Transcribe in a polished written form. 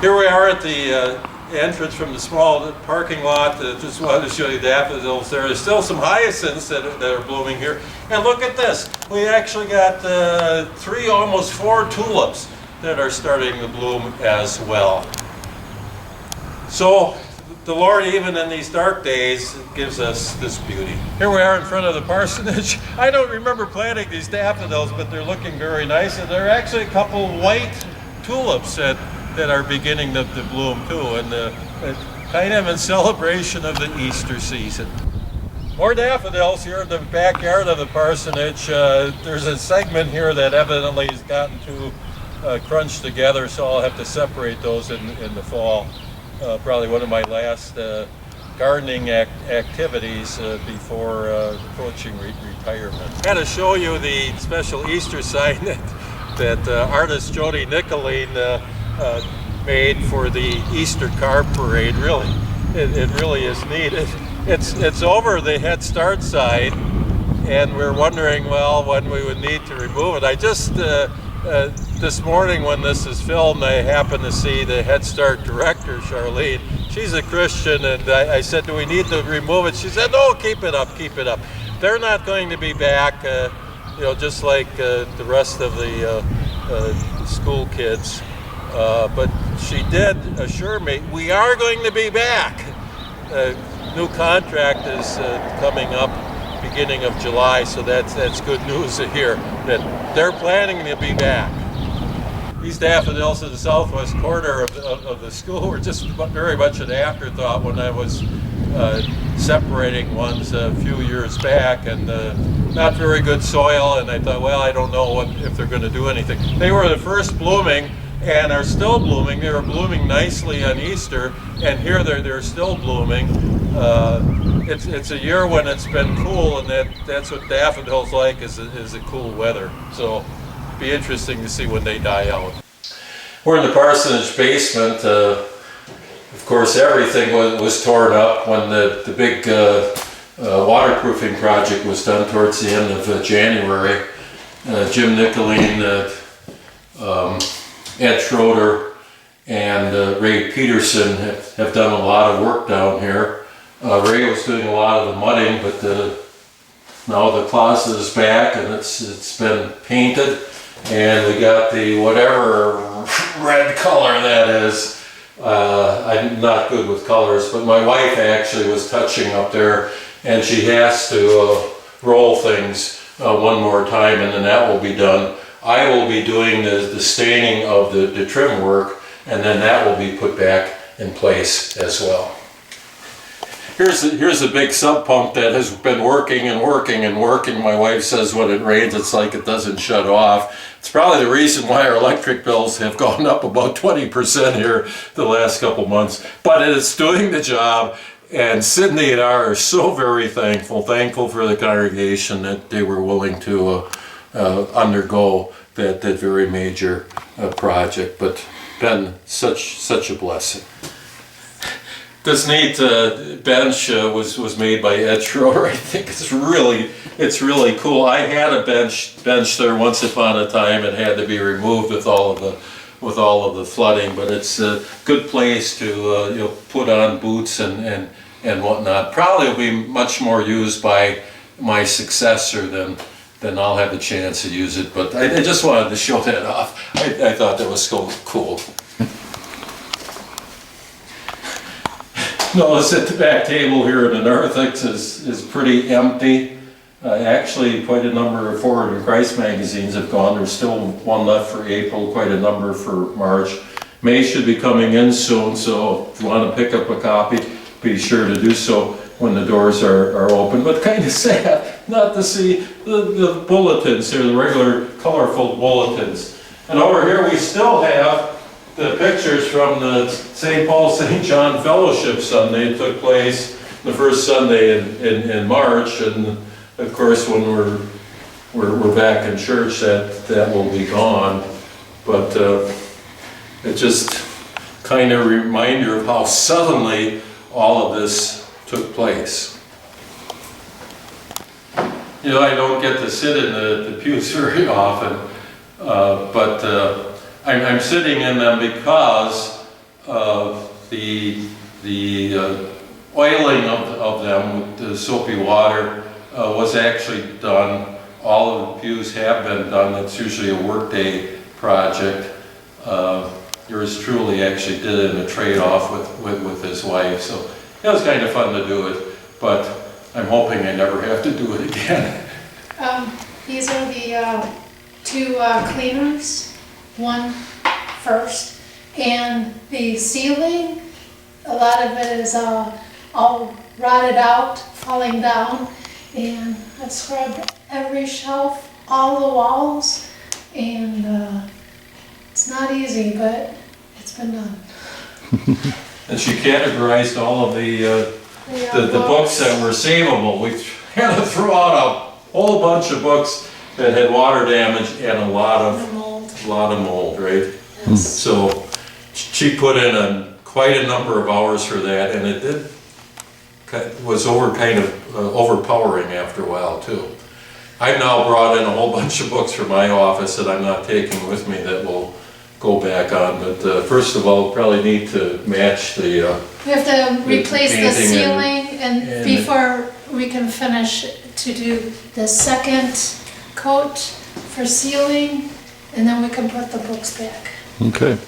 Here we are at the entrance from the small parking lot. Just wanted to show you daffodils. There are still some hyacinths that are blooming here. And look at this. We actually got 3, almost 4 tulips that are starting to bloom as well. So the Lord, even in these dark days, gives us this beauty. Here we are in front of the parsonage. I don't remember planting these daffodils, but they're looking very nice. And there are actually a couple white tulips that are beginning to bloom too, and kind of in celebration of the Easter season. More daffodils here in the backyard of the parsonage. There's a segment here that evidently has gotten too crunched together, so I'll have to separate those in the fall. Probably one of my last gardening activities before approaching retirement. I'm going to show you the special Easter sign that artist Jody Nicoline made for the Easter car parade. Really, it really is neat. It's over the Head Start side, and we're wondering, well, when we would need to remove it. I just this morning when this is filmed, I happened to see the Head Start director, Charlene. She's a Christian, and I said, do we need to remove it? She said, no, keep it up, keep it up. They're not going to be back, just like the rest of the school kids. But she did assure me we are going to be back. New contract is coming up beginning of July, so that's good news to hear that they're planning to be back. These daffodils in the southwest corner of the school were just very much an afterthought when I was separating ones a few years back, and not very good soil, and I thought, well, I don't know if they're going to do anything. They were the first blooming and are still blooming. They were blooming nicely on Easter, and here they're still blooming. It's a year when it's been cool, and that's what daffodils like is the cool weather. So it'll be interesting to see when they die out. We're in the parsonage basement. Of course, everything was torn up when the big waterproofing project was done towards the end of January. Jim Nicoline, Ed Schroeder, and Ray Peterson have done a lot of work down here. Ray was doing a lot of the mudding, but now the closet is back and it's been painted, and we got the whatever red color that is. I'm not good with colors, but my wife actually was touching up there, and she has to roll things one more time, and then that will be done. I will be doing the staining of the trim work, and then that will be put back in place as well. Here's a big sump pump that has been working and working and working. My wife says when it rains, it's like it doesn't shut off. It's probably the reason why our electric bills have gone up about 20% here the last couple months. But it's doing the job, and Sydney and I are so very thankful for the congregation that they were willing to undergo that very major project, but been such a blessing. This neat bench was made by Ed Schroeder. I think it's really cool. I had a bench there once upon a time. It had to be removed with all of the flooding, but it's a good place to put on boots and whatnot. Probably will be much more used by my successor than I'll have the chance to use it, but I just wanted to show that off. I thought that was so cool. Notice that the back table here in the narthex is pretty empty. Actually, quite a number of Forward in Christ magazines have gone. There's still one left for April, quite a number for March. May should be coming in soon, so if you want to pick up a copy, be sure to do so when the doors are open. But kind of sad not to see the bulletins here, the regular colorful bulletins. And over here we still have the pictures from the St. Paul St. John Fellowship Sunday. It took place the first Sunday in March, and of course when we're back in church that will be gone. But it's just kind of a reminder of how suddenly all of this took place. I don't get to sit in the pews very often, but I'm sitting in them because the oiling of them with the soapy water was actually done. All of the pews have been done. It's usually a workday project. Yours truly actually did it in a trade-off with his wife, so it was kind of fun to do it, but I'm hoping I never have to do it again. These are the two cleaners, one first, and the ceiling, a lot of it is all rotted out, falling down, and I've scrubbed every shelf, all the walls, and it's not easy, but it's been done. And she categorized all of the books that were savable. We had to throw out a whole bunch of books that had water damage and a lot of mold, right? Yes. So she put in quite a number of hours for that, and it was kind of overpowering after a while too. I've now brought in a whole bunch of books from my office that I'm not taking with me that will go back on, but first of all, probably need to match the We have to replace the painting ceiling and- before we can finish to do the second coat for ceiling, and then we can put the books back. Okay.